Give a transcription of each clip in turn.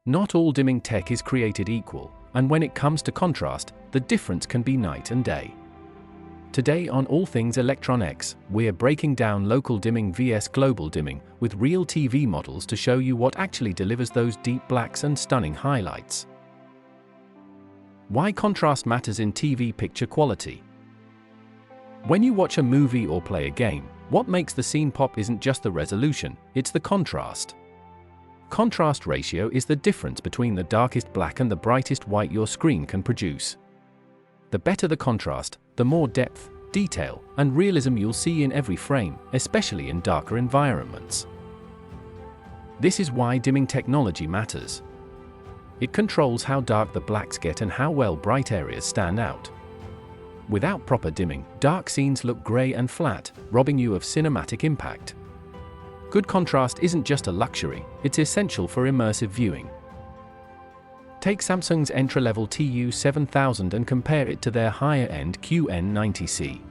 Not all dimming tech is created equal, and when it comes to contrast, the difference can be night and day. Today on All Things Electronics, we're breaking down local dimming vs global dimming with real TV models to show you what actually delivers those deep blacks and stunning highlights. Why contrast matters in TV picture quality. When you watch a movie or play a game, what makes the scene pop isn't just the resolution, it's the contrast. Contrast ratio is the difference between the darkest black and the brightest white your screen can produce. The better the contrast, the more depth, detail, and realism you'll see in every frame, especially in darker environments. This is why dimming technology matters. It controls how dark the blacks get and how well bright areas stand out. Without proper dimming, dark scenes look grey and flat, robbing you of cinematic impact. Good contrast isn't just a luxury, it's essential for immersive viewing. Take Samsung's entry-level TU7000 and compare it to their higher-end QN90C.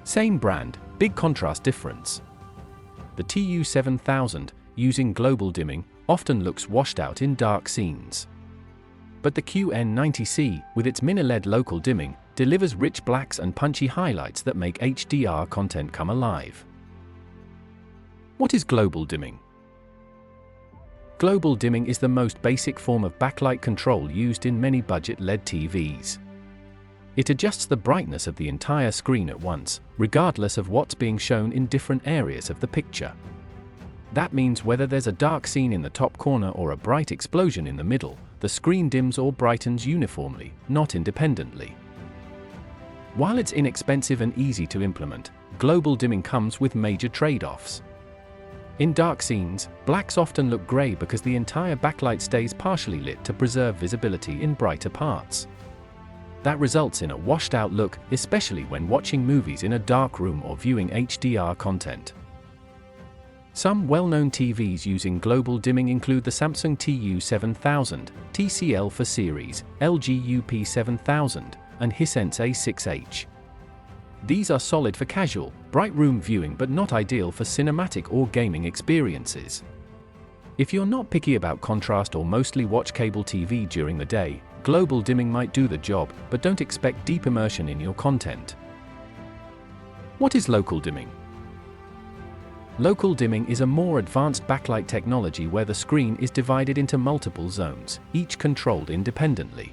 Same brand, big contrast difference. The TU7000, using global dimming, often looks washed out in dark scenes. But the QN90C, with its mini-LED local dimming, delivers rich blacks and punchy highlights that make HDR content come alive. What is global dimming? Global dimming is the most basic form of backlight control used in many budget LED TVs. It adjusts the brightness of the entire screen at once, regardless of what's being shown in different areas of the picture. That means whether there's a dark scene in the top corner or a bright explosion in the middle, the screen dims or brightens uniformly, not independently. While it's inexpensive and easy to implement, global dimming comes with major trade-offs. In dark scenes, blacks often look grey because the entire backlight stays partially lit to preserve visibility in brighter parts. That results in a washed-out look, especially when watching movies in a dark room or viewing HDR content. Some well-known TVs using global dimming include the Samsung TU7000, TCL for series, LG UP7000, and Hisense A6H. These are solid for casual, bright room viewing but not ideal for cinematic or gaming experiences. If you're not picky about contrast or mostly watch cable TV during the day, global dimming might do the job, but don't expect deep immersion in your content. What is local dimming? Local dimming is a more advanced backlight technology where the screen is divided into multiple zones, each controlled independently.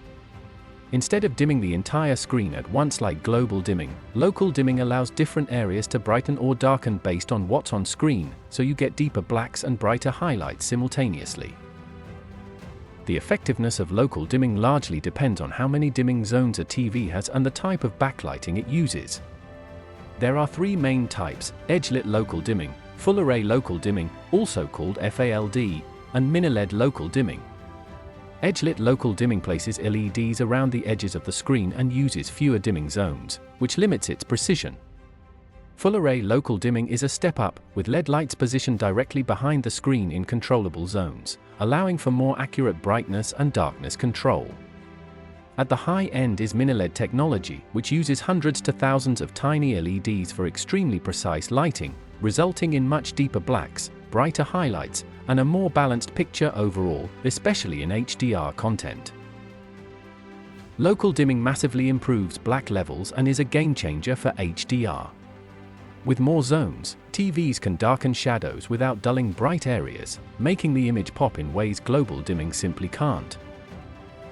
Instead of dimming the entire screen at once like global dimming, local dimming allows different areas to brighten or darken based on what's on screen, so you get deeper blacks and brighter highlights simultaneously. The effectiveness of local dimming largely depends on how many dimming zones a TV has and the type of backlighting it uses. There are three main types: edge-lit local dimming, full-array local dimming, also called FALD, and mini-LED local dimming. Edge-lit local dimming places LEDs around the edges of the screen and uses fewer dimming zones, which limits its precision. Full-array local dimming is a step up, with LED lights positioned directly behind the screen in controllable zones, allowing for more accurate brightness and darkness control. At the high end is mini-LED technology, which uses hundreds to thousands of tiny LEDs for extremely precise lighting, resulting in much deeper blacks, brighter highlights, and a more balanced picture overall, especially in HDR content. Local dimming massively improves black levels and is a game-changer for HDR. With more zones, TVs can darken shadows without dulling bright areas, making the image pop in ways global dimming simply can't.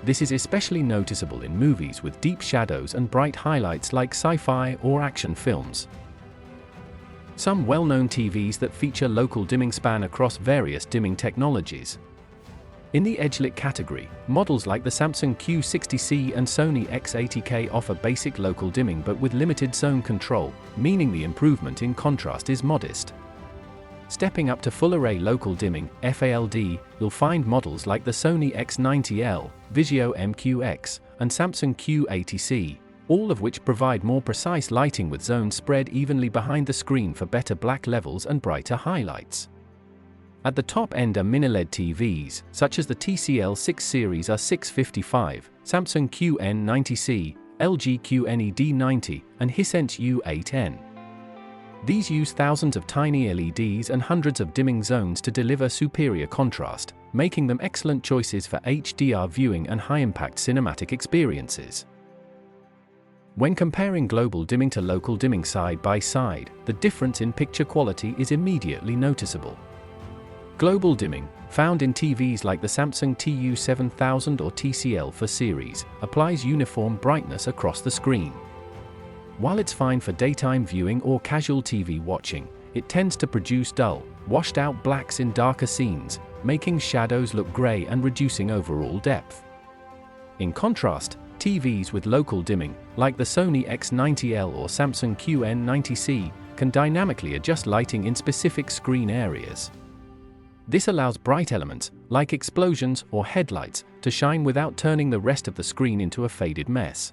This is especially noticeable in movies with deep shadows and bright highlights like sci-fi or action films. Some well-known TVs that feature local dimming span across various dimming technologies. In the edge-lit category, models like the Samsung Q60C and Sony X80K offer basic local dimming but with limited zone control, meaning the improvement in contrast is modest. Stepping up to full-array local dimming, FALD, you'll find models like the Sony X90L, Vizio MQX, and Samsung Q80C, all of which provide more precise lighting with zones spread evenly behind the screen for better black levels and brighter highlights. At the top end are mini-LED TVs, such as the TCL 6 Series R655, Samsung QN90C, LG QNED90, and Hisense U8N. These use thousands of tiny LEDs and hundreds of dimming zones to deliver superior contrast, making them excellent choices for HDR viewing and high-impact cinematic experiences. When comparing global dimming to local dimming side by side, the difference in picture quality is immediately noticeable. Global dimming, found in TVs like the Samsung TU7000 or TCL4 series, applies uniform brightness across the screen. While it's fine for daytime viewing or casual TV watching, it tends to produce dull, washed-out blacks in darker scenes, making shadows look gray and reducing overall depth. In contrast, TVs with local dimming, like the Sony X80K or Samsung QN90C, can dynamically adjust lighting in specific screen areas. This allows bright elements, like explosions or headlights, to shine without turning the rest of the screen into a faded mess.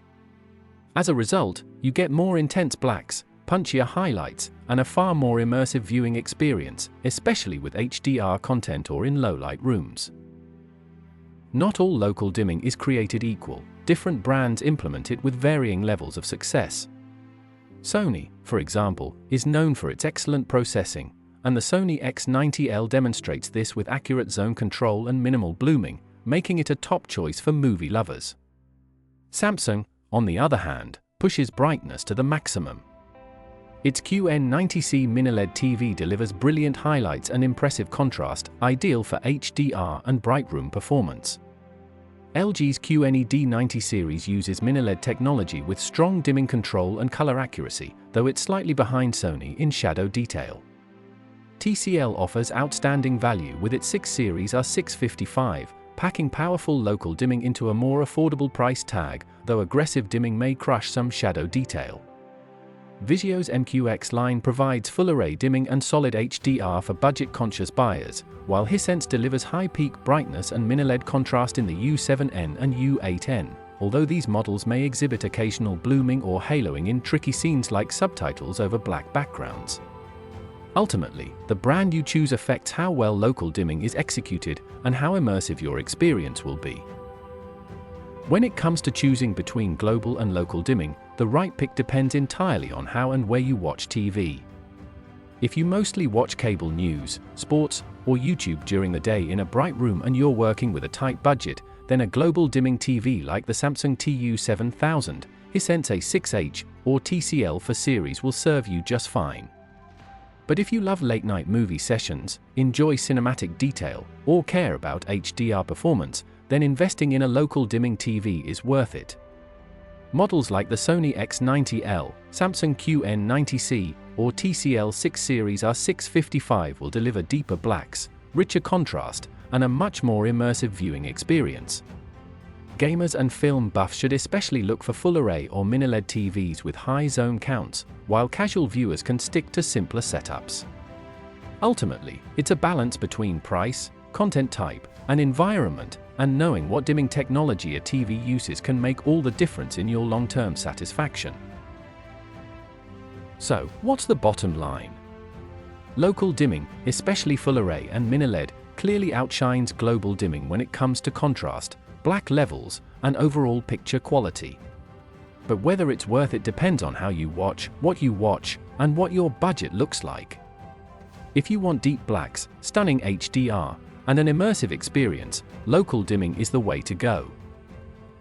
As a result, you get more intense blacks, punchier highlights, and a far more immersive viewing experience, especially with HDR content or in low-light rooms. Not all local dimming is created equal. Different brands implement it with varying levels of success. Sony, for example, is known for its excellent processing, and the Sony X90K demonstrates this with accurate zone control and minimal blooming, making it a top choice for movie lovers. Samsung, on the other hand, pushes brightness to the maximum. Its QN90C mini-LED TV delivers brilliant highlights and impressive contrast, ideal for HDR and bright room performance. LG's QNED90 series uses mini-LED technology with strong dimming control and color accuracy, though it's slightly behind Sony in shadow detail. TCL offers outstanding value with its 6 series R655, packing powerful local dimming into a more affordable price tag, though aggressive dimming may crush some shadow detail. Vizio's MQX line provides full-array dimming and solid HDR for budget-conscious buyers, while Hisense delivers high peak brightness and mini-LED contrast in the U7N and U8N, although these models may exhibit occasional blooming or haloing in tricky scenes like subtitles over black backgrounds. Ultimately, the brand you choose affects how well local dimming is executed and how immersive your experience will be. When it comes to choosing between global and local dimming, the right pick depends entirely on how and where you watch TV. If you mostly watch cable news, sports, or YouTube during the day in a bright room and you're working with a tight budget, then a global dimming TV like the Samsung TU7000, Hisense A6H, or TCL4 series will serve you just fine. But if you love late-night movie sessions, enjoy cinematic detail, or care about HDR performance, then investing in a local dimming TV is worth it. Models like the Sony X90K, Samsung QN90C, or TCL6 series R655 will deliver deeper blacks, richer contrast, and a much more immersive viewing experience. Gamers and film buffs should especially look for full-array or mini-LED TVs with high zone counts, while casual viewers can stick to simpler setups. Ultimately, it's a balance between price, content type, and environment, and knowing what dimming technology a TV uses can make all the difference in your long-term satisfaction. So, what's the bottom line? Local dimming, especially full-array and mini-LED, clearly outshines global dimming when it comes to contrast, black levels, and overall picture quality. But whether it's worth it depends on how you watch, and what your budget looks like. If you want deep blacks, stunning HDR, and an immersive experience, local dimming is the way to go.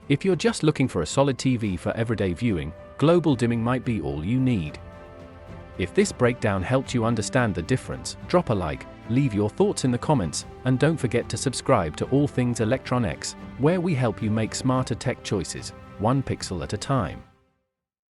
If you're just looking for a solid TV for everyday viewing, global dimming might be all you need. If this breakdown helped you understand the difference, drop a like, leave your thoughts in the comments, and don't forget to subscribe to All Things Electronics, where we help you make smarter tech choices, one pixel at a time.